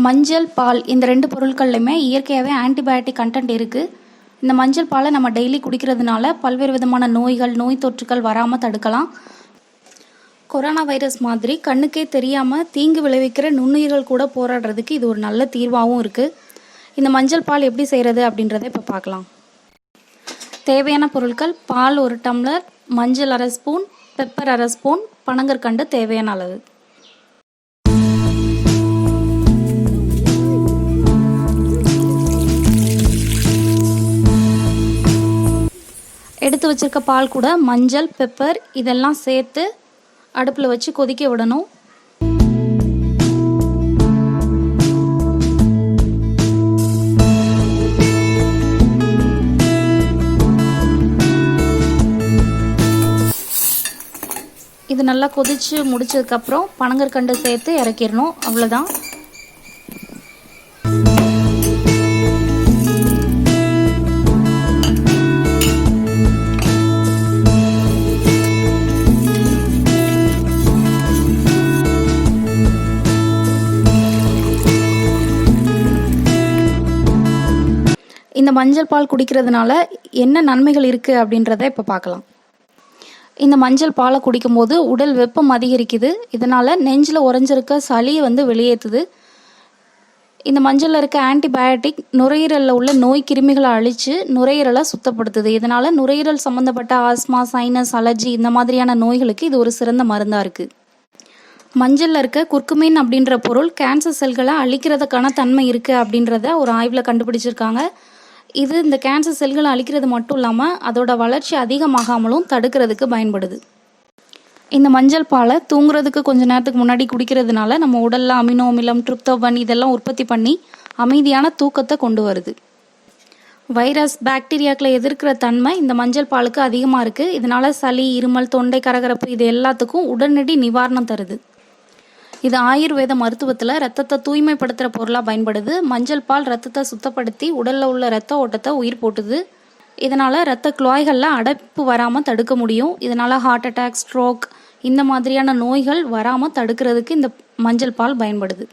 மஞ்சள், பால் இந்த 2 பொருட்கள்லையுமே இயற்கையாகவே ஆன்டிபயோட்டிக் கண்டென்ட் இருக்குது. இந்த மஞ்சள் பாலை நம்ம டெய்லி குடிக்கிறதுனால பல்வேறு விதமான நோய்கள், நோய் தொற்றுக்கள் வராமல் தடுக்கலாம். கொரோனா வைரஸ் மாதிரி கண்ணுக்கே தெரியாமல் தீங்கு விளைவிக்கிற நுண்ணுயிர்கள் கூட போராடுறதுக்கு இது ஒரு நல்ல தீர்வாகவும் இருக்குது. இந்த மஞ்சள் பால் எப்படி செய்கிறது அப்படின்றத இப்போ பார்க்கலாம். தேவையான பொருட்கள்: பால் 1 டம்ளர், மஞ்சள் 1/2 ஸ்பூன், பெப்பர் 1/2 ஸ்பூன், பனங்கற்கண்டு தேவையான அளவு. எடுத்து வச்சிருக்க பால் கூட மஞ்சள், பெப்பர் இதெல்லாம் சேர்த்து அடுப்பில் வச்சு கொதிக்க விடணும். இது நல்லா கொதிச்சு முடிச்சதுக்கப்புறம் பனங்கற்கண்டு சேர்த்து இறக்கிடணும். அவ்வளோதான். இந்த மஞ்சள் பால் குடிக்கிறதுனால என்ன நன்மைகள் இருக்குது அப்படின்றத இப்போ பார்க்கலாம். இந்த மஞ்சள் பாலை குடிக்கும்போது உடல் வெப்பம் அதிகரிக்குது. இதனால் நெஞ்சில் உறைஞ்சிருக்க சளியை வெளியேற்றுது. இந்த மஞ்சளில் இருக்க ஆன்டிபயோட்டிக் நுரையீரலில் உள்ள நோய் கிருமிகளை அழித்து நுரையீரலை சுத்தப்படுத்துது. இதனால் நுரையீரல் சம்மந்தப்பட்ட ஆஸ்மா, சைனஸ், அலர்ஜி இந்த மாதிரியான நோய்களுக்கு இது ஒரு சிறந்த மருந்தாக இருக்குது. மஞ்சளில் இருக்க குர்குமின் அப்படின்ற பொருள் கேன்சர் செல்களை அழிக்கிறதுக்கான தன்மை இருக்குது அப்படின்றத ஒரு ஆய்வில் கண்டுபிடிச்சிருக்காங்க. இது இந்த கேன்சர் செல்களை அழிக்கிறது மட்டும் இல்லாமல் அதோட வளர்ச்சி அதிகமாகாமலும் தடுக்கிறதுக்கு பயன்படுது. இந்த மஞ்சள் பாலை தூங்குறதுக்கு கொஞ்ச நேரத்துக்கு முன்னாடி குடிக்கிறதுனால நம்ம உடலில் அமினோ அமிலம், ட்ரிப்டோபன் இதெல்லாம் உற்பத்தி பண்ணி அமைதியான தூக்கத்தை கொண்டு வருது. வைரஸ், பாக்டீரியாக்களை எதிர்க்கிற தன்மை இந்த மஞ்சள் பாலுக்கு அதிகமாக இருக்குது. இதனால் சளி, இருமல், தொண்டை கரகரப்பு இது எல்லாத்துக்கும் உடனடி நிவாரணம் தருது. இது ஆயுர்வேத மருத்துவத்தில் ரத்தத்தை தூய்மைப்படுத்துகிற பொருளாக பயன்படுது. மஞ்சள் பால் ரத்தத்தை சுத்தப்படுத்தி உடலில் உள்ள ரத்த ஓட்டத்தை உயிர் போட்டுது. இதனால் ரத்த குழாய்களில் அடைப்பு வராமல் தடுக்க முடியும். இதனால் ஹார்ட் அட்டாக், ஸ்ட்ரோக் இந்த மாதிரியான நோய்கள் வராமல் தடுக்கிறதுக்கு இந்த மஞ்சள் பால் பயன்படுது.